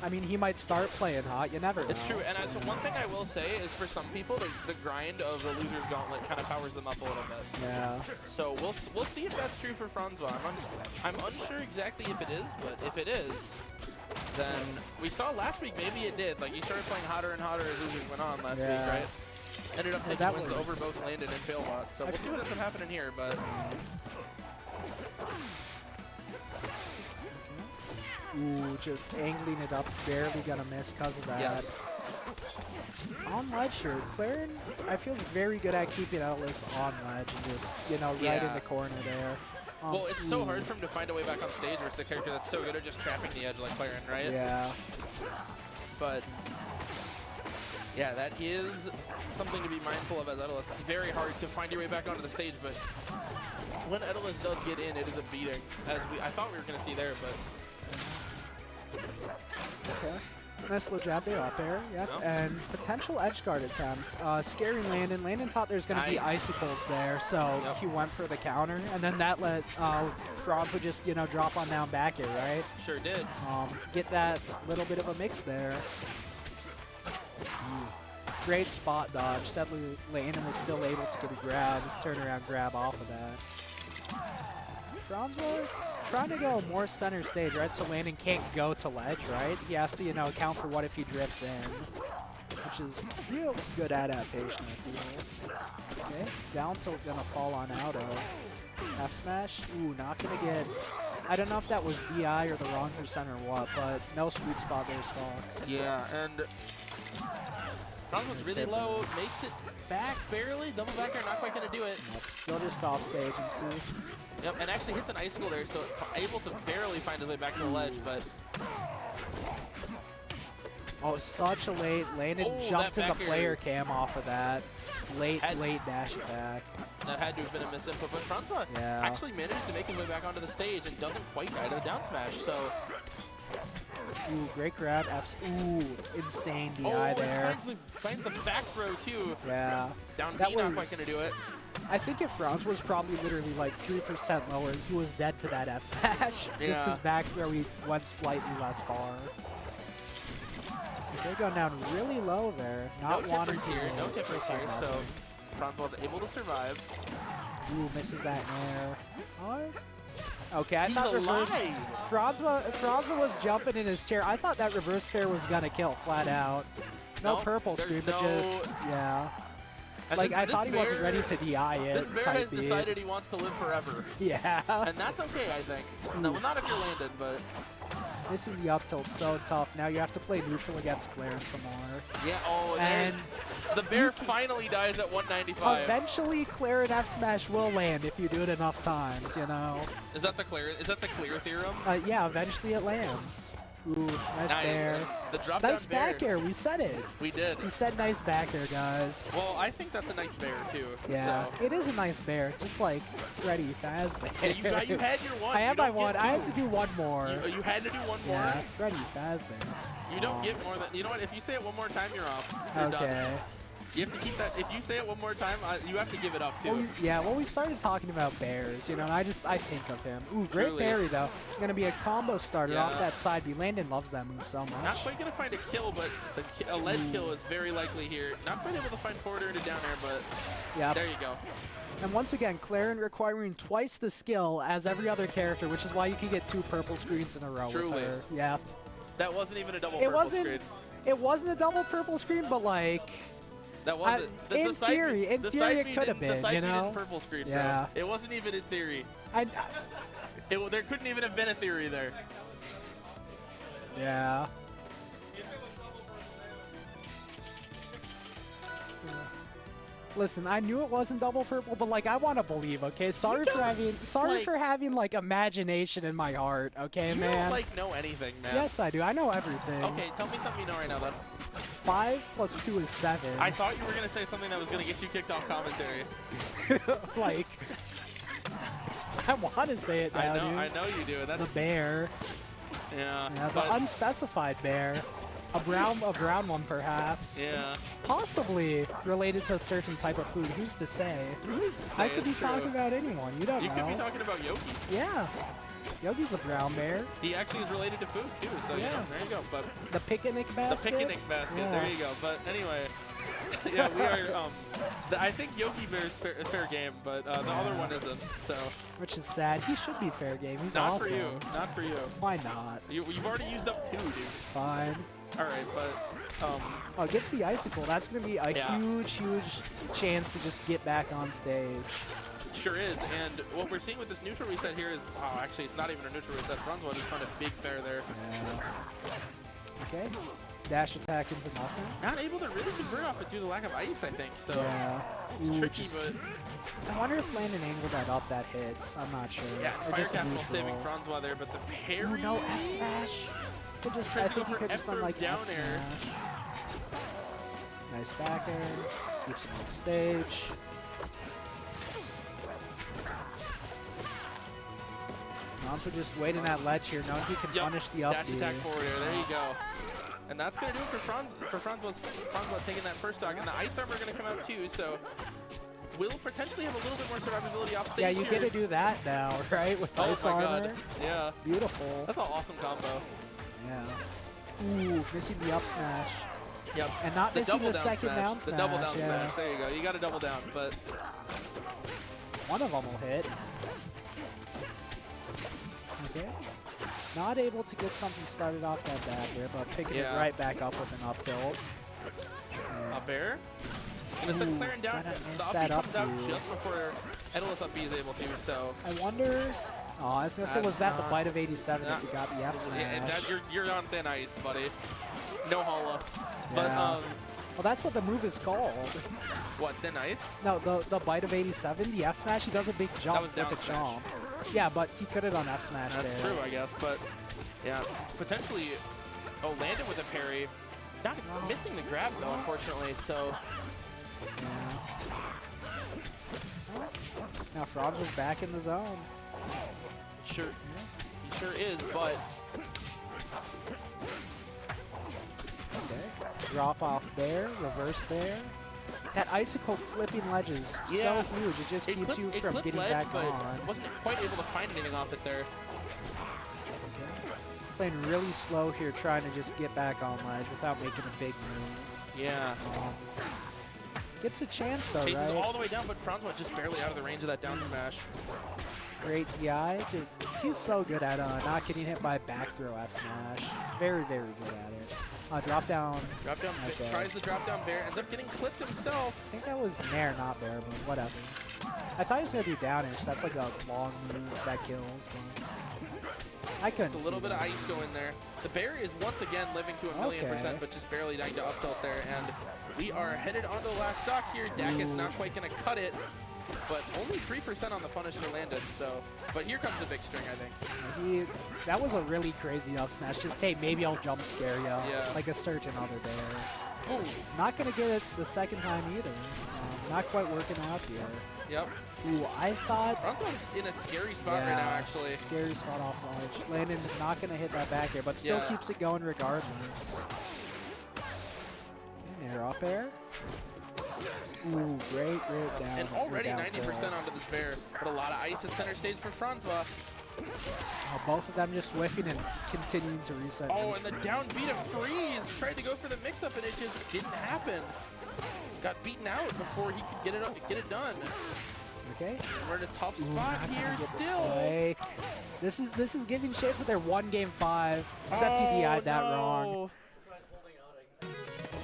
I mean, he might start playing hot. You never know. It's true, and so one thing I will say is for some people, the grind of the Loser's Gauntlet kind of powers them up a little bit. Yeah. So we'll see if that's true for Franzwa. I'm unsure exactly if it is, but if it is, then we saw last week maybe it did. Like he started playing hotter and hotter as Losers went on last week, right? Ended up taking wins over both Landon and Failbot. So we'll see what ends up happening here, but. Ooh, just angling it up, barely gonna miss because of that. Yes. On ledge here, Clairen, I feel very good at keeping Etalus on ledge and just, you know, right in the corner there. Well, it's so hard for him to find a way back on stage versus a character that's so good at just trapping the edge like Clairen, right? Yeah. But, yeah, that is something to be mindful of as Etalus. It's very hard to find your way back onto the stage, but when Etalus does get in, it is a beating, as I thought we were going to see there, but. Okay. Nice little jab there up there, yep. No. And potential edge guard attempt. Scaring Landon. Landon thought there's going to be icicles there, so he went for the counter. And then that let Franzwa just, you know, drop on down back here, right? Sure did. Get that little bit of a mix there. Great spot dodge. Sadly, Landon was still able to get a grab, turnaround grab off of that. Franzwa trying to go more center stage, right? So Landon can't go to ledge, right? He has to, you know, account for what if he drifts in, which is real good adaptation, I feel. Okay, down tilt gonna fall on auto. F smash, ooh, not gonna get. I don't know if that was DI or the wrong percent or what, but no sweet spot there sucks. Yeah, and Franzwa's really low, makes it back barely. Double back air, not quite gonna do it. Nope, still just off stage and see. Yep, and actually hits an icicle there, so able to barely find his way back to the ledge, but. Oh, such a late. Landon jumped in the player cam off of that. Late dash attack. That had to have been a misinput, but Franzwa actually managed to make his way back onto the stage and doesn't quite die to the down smash, so. Ooh, great grab. Ooh, insane DI there. Finds the back throw too. Yeah. Down B, not quite gonna do it. I think if Franzwa was probably literally like 3% lower, he was dead to that F smash. Just because back throw he went slightly less far. They're going down really low there. Not wanting to here. No tippers here, so Franzwa's able to survive. Ooh, misses that nair. Okay, I He's thought reverse. Franzwa was jumping in his chair. I thought that reverse fair was gonna kill flat out. No purple screen, but just like I thought he wasn't ready to DI it. This bear has decided he wants to live forever. Yeah. And that's okay, I think. No, well, not if you're Landon, but. Missing the up tilt so tough. Now you have to play neutral against Clairen some more. Yeah, and the bear finally dies at 195. Eventually, Clairen F smash will land if you do it enough times, you know. Is that the clear theorem? Yeah, eventually it lands. Ooh, nice bear. The drop nice down back air, we said it. We did. We said nice back air, guys. Well, I think that's a nice bear, too. Yeah, so. It is a nice bear, just like Freddy Fazbear. Yeah, you had your one. I had my one. I had to do one more. You had to do one more? Yeah, Freddy Fazbear. You don't get more than... You know what? If you say it one more time, you're off. You're okay. Done. You have to keep that. If you say it one more time, you have to give it up too. Well, we started talking about bears, you know, and I think of him. Ooh, great parry though. Gonna be a combo starter off that side B. Landon loves that move so much. Not quite gonna find a kill, but a ledge kill is very likely here. Not quite able to find forward air to down air, but there you go. And once again, Clairen requiring twice the skill as every other character, which is why you can get 2 purple screens in a row with her. Yeah. That wasn't even a double purple screen. It wasn't a double purple screen, but like. That wasn't. In theory, it could have been, you know? Purple screen, yeah. Bro. It wasn't even in theory. There couldn't even have been a theory there. Yeah. Listen, I knew it wasn't double purple, but like I want to believe, okay? Sorry for having like imagination in my heart, okay, man? You don't like know anything, man. Yes, I do. I know everything. Okay, tell me something you know right now, then. 5 + 2 is 7. I thought you were gonna say something that was gonna get you kicked off commentary. Like, I want to say it now, dude. I know you do. That's the bear. Yeah. The unspecified bear. A brown one, perhaps. Yeah. Possibly related to a certain type of food. Who's to say? Who's to say? I could be talking about anyone. You don't know. You could be talking about Yoki. Yeah. Yogi's a brown bear. He actually is related to food too, so Yeah. you know, there you go. But The picnic basket. the picnic basket, Yeah. there you go. But anyway, yeah, we are. I think Yogi Bear's fair game, but the other one isn't. So Which is sad. He should be fair game. He's not awesome. for you, not for you. Why not? You've already used up 2, dude. Fine. All right, but Oh, gets the icicle. That's going to be a Yeah. huge chance to just get back on stage. sure is. And what we're seeing with this neutral reset here is, wow, actually, it's not even a neutral reset. Franzwa just found a big fair there. Yeah. Okay. Dash attack into nothing. Not able to really convert off it due to the lack of ice, I think. So Yeah. it's Ooh, tricky, just- but I wonder if Landon angled that up, that hits. I'm not sure. yeah, Or Fire just Capital neutral. saving Franzwa there, but the parry. Ooh, no, F smash. Could just, Tried I to think go you for could just F done like down F air. smash. Nice back air. Keeps him on stage. Franzwa just waiting at ledge here, knowing he can Yep, punish the up dash B. attack forward air. There you go. And that's going to do it for Franzwa taking that first stock. And the ice armor going to come out too, so will potentially have a little bit more survivability off stage Yeah, you here. get to do that now, right? With Oh ice my armor. god. Yeah. Beautiful. That's an awesome combo. Yeah. Ooh, missing the up smash. Yep. And not The missing double the down second smash. down The smash. double down yeah. smash. There you go. You got to double down, but One of them will hit. Okay. Not able to get something started off that bad here, but picking it Yeah. right back up with an up tilt. a bear. Gonna send Ooh, Clairen down. gotta miss The up that B comes up out B. just before Etalus up B is able to, so I wonder. Oh, I was gonna say, That's was that the not- bite of 87 Nah. if you got the F smash? yeah, you're on thin ice, buddy. No holla. But Yeah. Well, that's what the move is called. what, thin ice? No, the bite of 87, the F smash, he does a big jump was with down a smash. jump. Yeah, but he could have done F smash That's there. true, I guess. But yeah, potentially. Oh, Landon with a parry. Not missing the grab though, unfortunately. So Yeah. Now Franzwa's back in the zone. sure, he sure is. But Okay. Drop off bear, reverse bear. That icicle clipping ledge is Yeah. so huge. It just it keeps clipped, you it from clipped getting ledge, back but on. wasn't quite able to find anything off it there. Okay. Playing really slow here, trying to just get back on ledge without making a big move. Yeah. Gets a chance though, Chases right? all the way down, but Franzwa just barely out of the range of that down smash. Great DI. Just he's so good at not getting hit by back throw F smash. Very, very good at it. Drop down. Drop down, Okay. tries the drop down bear, ends up getting clipped himself. I think that was Nair, not bear, but whatever. I thought he was gonna do down air, so that's like a long move that kills. But I couldn't. It's a little see bit of that. ice going there. The bear is once again living to 1,000,000%, Okay. but just barely dying to up tilt there. And we are headed onto the last stock here. Dak is not quite going to cut it, but only 3% on the punish for Landon. So, but here comes the big string, I think. That was a really crazy up smash. Just hey, maybe I'll jump scare you, Yeah. like a certain other bear. Ooh, Not gonna get it the second time either. Not quite working out here. yep. Ooh, I thought. Franzwa's in a scary spot right now, actually. Scary spot off ledge. Landon is not gonna hit that back air, but still Yeah. keeps it going regardless. And air up air. Ooh, great down. And already down 90% tilt. onto this bear, but a lot of ice at center stage for Franzwa. Oh, both of them just whiffing and continuing to reset. Oh, and the neutral. down beat of Freeze tried to go for the mix-up, and it just didn't happen. Got beaten out before he could get it done. Okay. We're in a tough Ooh, spot not gonna here get the still. spike. This is giving Shades that they're 1 game 5. Except he DI'd that wrong.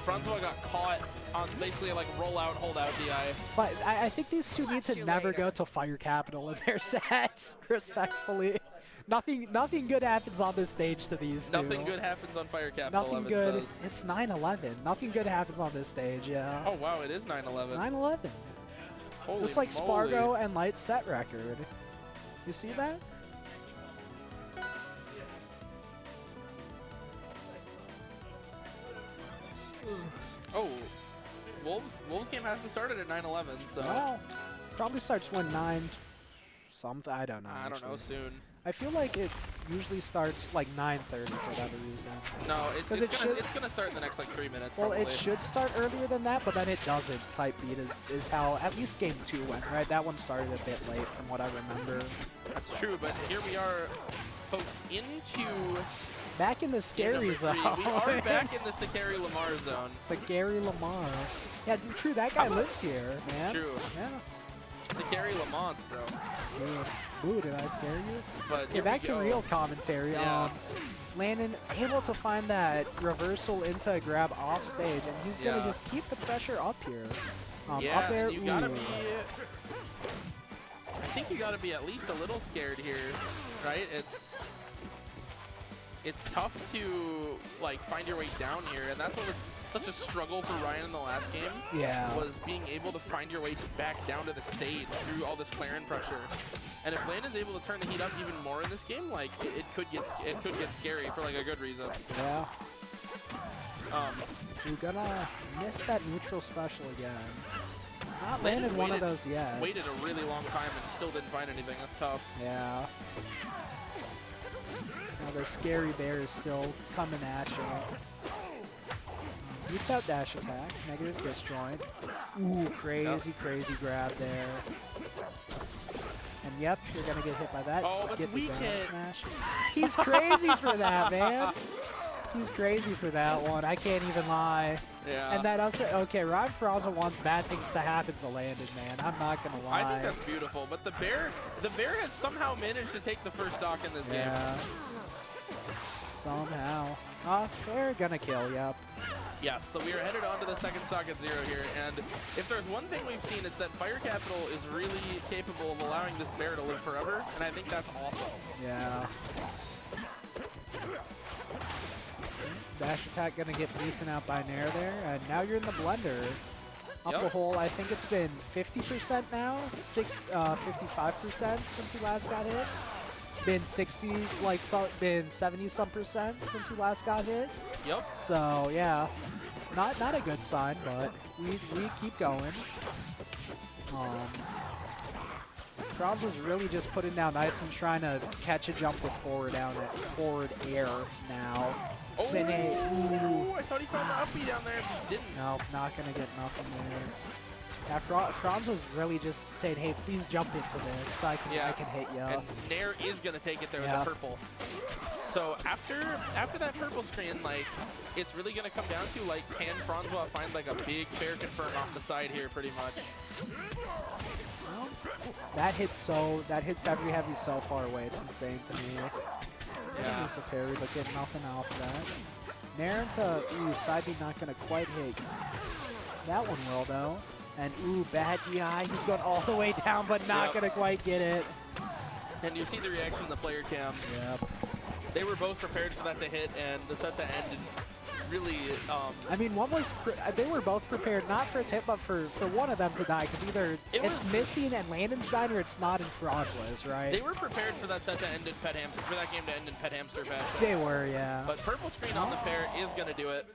Franzwa got caught on basically like roll out, hold out DI. But I think these two need to never go to Fire Capital in their sets, respectfully. Nothing good happens on this stage to these two. Nothing good happens on Fire Capital. Nothing Evan good. says. It's 9/11. Nothing good happens on this stage, yeah. Oh wow, it is 9/11. 9/11. Holy Just like moly. Spargo and Light set record. You see that? Oh, Wolves game has to start at 9/11, so Well, probably starts when 9 something. I don't know. I don't know actually. soon. I feel like it usually starts like 9:30 for whatever reason. No, 'Cause it's gonna start in the next like 3 minutes. Well, probably. it should start earlier than that, but then it doesn't. Type beat is how at least game 2 went, right? That one started a bit late from what I remember. That's true, but here we are, folks, into Back in the scary zone. We are back in the Sakari Lamar zone. Sakari Lamar. Yeah, true, that guy lives here, man. True. Yeah. Sakari Lamont, bro. Ooh, did I scare you? But yeah, back to real commentary. Yeah. Landon able to find that reversal into a grab off stage, and he's gonna just keep the pressure up here. Yeah, up there. You gotta be. I think you gotta be at least a little scared here, right? It's tough to like find your way down here, and that's what was such a struggle for Ryan in the last game. Yeah. Was being able to find your way back down to the stage through all this Clairen pressure. And if Landon's able to turn the heat up even more in this game, like it could get scary for like a good reason. Yeah. We're gonna miss that neutral special again. Not landed one of those yet. Waited a really long time and still didn't find anything. That's tough. Yeah. Now the scary bear is still coming at you. Beats out dash attack, negative disjoint. Ooh, crazy grab there. And yep, you're gonna get hit by that. Oh, but get the down hit. smash. He's crazy for that, man. He's crazy for that one. I can't even lie. Yeah. And that upset. Okay, Ryan Franzwa wants bad things to happen to Landon, man. I'm not gonna lie. I think that's beautiful. But the bear has somehow managed to take the first stock in this game. Somehow. They're gonna kill. Yep. Yes, so we are headed on to the second stock at 0 here, and if there's one thing we've seen, it's that Fire Capital is really capable of allowing this bear to live forever, and I think that's awesome. Yeah. Dash attack gonna get beaten out by Nair there, and now you're in the blender. Up the hole, I think it's been 50% now, 55% since he last got hit. It's been 60, like, been 70-some% since he last got hit. Yep. So yeah, not a good sign, but we keep going. Franz was really just putting down nice and trying to catch a jump with forward air now. Oh, Ooh. I thought he found the uppie down there, but he didn't. Nope, not gonna get nothing there. Yeah, Franz was really just saying, hey, please jump into this so I can hit you. And Nair is gonna take it there with the purple. So after that purple screen, like, it's really gonna come down to, like, can Franzwa find like a big fair confirm off the side here, pretty much. Well, that hits every heavy so far away. It's insane to me. Yeah. It's a parry, but get nothing off of that. Nair into side B not gonna quite hit. That one will though. And bad DI. He's going all the way down, but not gonna quite get it. And you see the reaction in the player cam. Yep. They were both prepared for that to hit, and the set to end really. I mean, they were both prepared not for a tip, but for one of them to die, because either it's missing and Landon's dying, or it's not in Franzwa's, right? They were prepared for that set to end in Pet Hamster, for that game to end in Pet Hamster fashion. They were, yeah. But purple screen on the fair is gonna do it.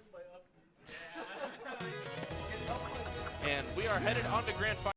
And we are headed on to Grand Final.